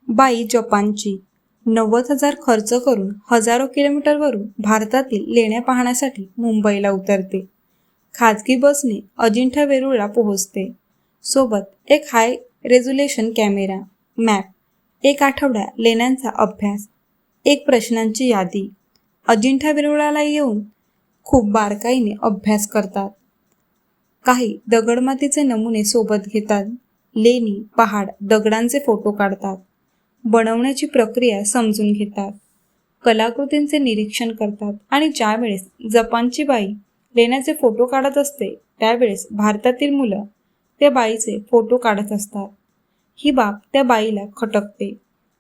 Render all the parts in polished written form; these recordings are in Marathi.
बाई जपानची 90,000 खर्च करून हजारो किलोमीटरवरून भारतातील लेण्या पाहण्यासाठी मुंबईला उतरते. खाजगी बसने अजिंठा वेरूळला पोहोचते. सोबत एक हाय रेझोल्युशन कॅमेरा, मॅप, एक आठवडा लेण्यांचा अभ्यास, एक प्रश्नांची यादी. अजिंठा वेरूळला येऊन खूप बारकाईने अभ्यास करतात. काही दगडमातीचे नमुने सोबत घेतात. लेणी, पहाड, दगडांचे फोटो काढतात. बनवण्याची प्रक्रिया समजून घेतात. कलाकृतींचे निरीक्षण करतात आणि ज्यावेळेस जपानची बाई लेण्याचे फोटो काढत असते त्यावेळेस भारतातील मुलं त्या बाईचे फोटो काढत असतात. ही बाब त्या बाईला खटकते.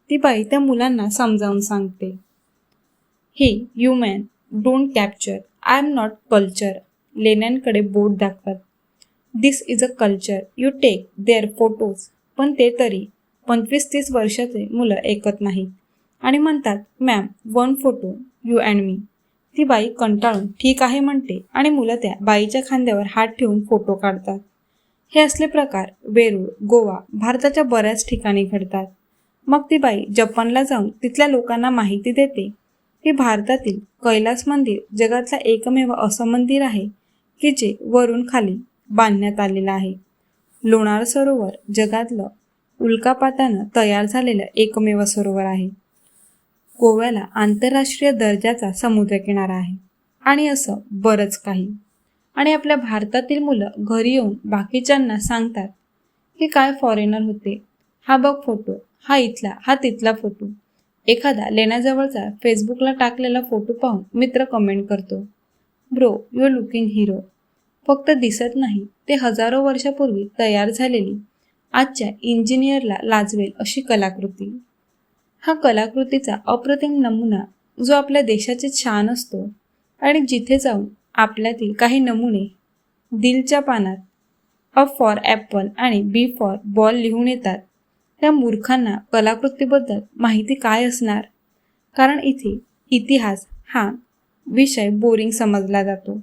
ती बाई त्या मुलांना समजावून सांगते. ही human don't capture, I am not culture. लेण्यांकडे बोट दाखवत. This is a culture, you take their photos. पण ते तरी 25-30 वर्षाचे मुलं ऐकत नाहीत आणि म्हणतात, मॅम, 1 फोटो, यू अँड मी. ती बाई कंटाळून ठीक आहे म्हणते आणि मुलं त्या बाईच्या खांद्यावर हात ठेवून फोटो काढतात. हे असले प्रकार वेरूळ, गोवा, भारताच्या बऱ्याच ठिकाणी घडतात. मग ती बाई जपानला जाऊन तिथल्या लोकांना माहिती देते की भारतातील कैलास मंदिर जगातला एकमेव असं मंदिर आहे की जे वरून खाली बांधण्यात आलेलं आहे. लोणार सरोवर जगातलं उल्कापातानं तयार झालेलं एकमेव सरोवर आहे. गोव्याला आंतरराष्ट्रीय दर्जाचा समुद्रकिनारा आहे आणि असं बरंच काही. आणि आपल्या भारतातील मुलं घरी येऊन बाकीच्यांना सांगतात की काय फॉरेनर होते, हा बघ फोटो, हा इथला, हा तिथला फोटो. एखादा लेण्याजवळचा फेसबुकला टाकलेला फोटो पाहून मित्र कमेंट करतो, bro, you are looking hero. फक्त दिसत नाही, ते हजारो वर्षापूर्वी तयार झालेली आजच्या इंजिनियरला लाजवेल अशी कलाकृती. हा कलाकृतीचा अप्रतिम नमुना जो आपल्या देशाची शान असतो आणि जिथे जाऊन आपल्यातील काही नमुने दिलच्या पानात अ फॉर ॲपल आणि बी फॉर बॉल लिहून येतात, त्या मूर्खांना कलाकृतीबद्दल माहिती काय असणार? कारण इथे इतिहास हा विषय बोरिंग समजला जातो.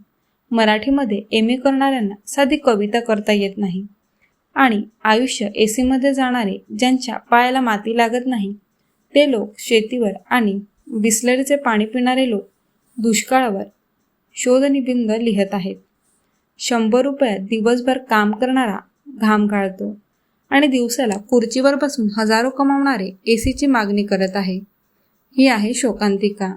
मराठीमध्ये MA करणाऱ्यांना साधी कविता करता येत नाही आणि आयुष्य AC मध्ये जाणारे ज्यांच्या पायाला माती लागत नाही ते लोक शेतीवर आणि बिस्लरीचे पाणी पिणारे लोक दुष्काळावर शोधनिबंध लिहित आहेत. 100 रुपयात दिवसभर काम करणारा घाम गाळतो आणि दिवसाला खुर्चीवर बसून हजारो कमावणारे ACची मागणी करत आहे. ही आहे शोकांतिका.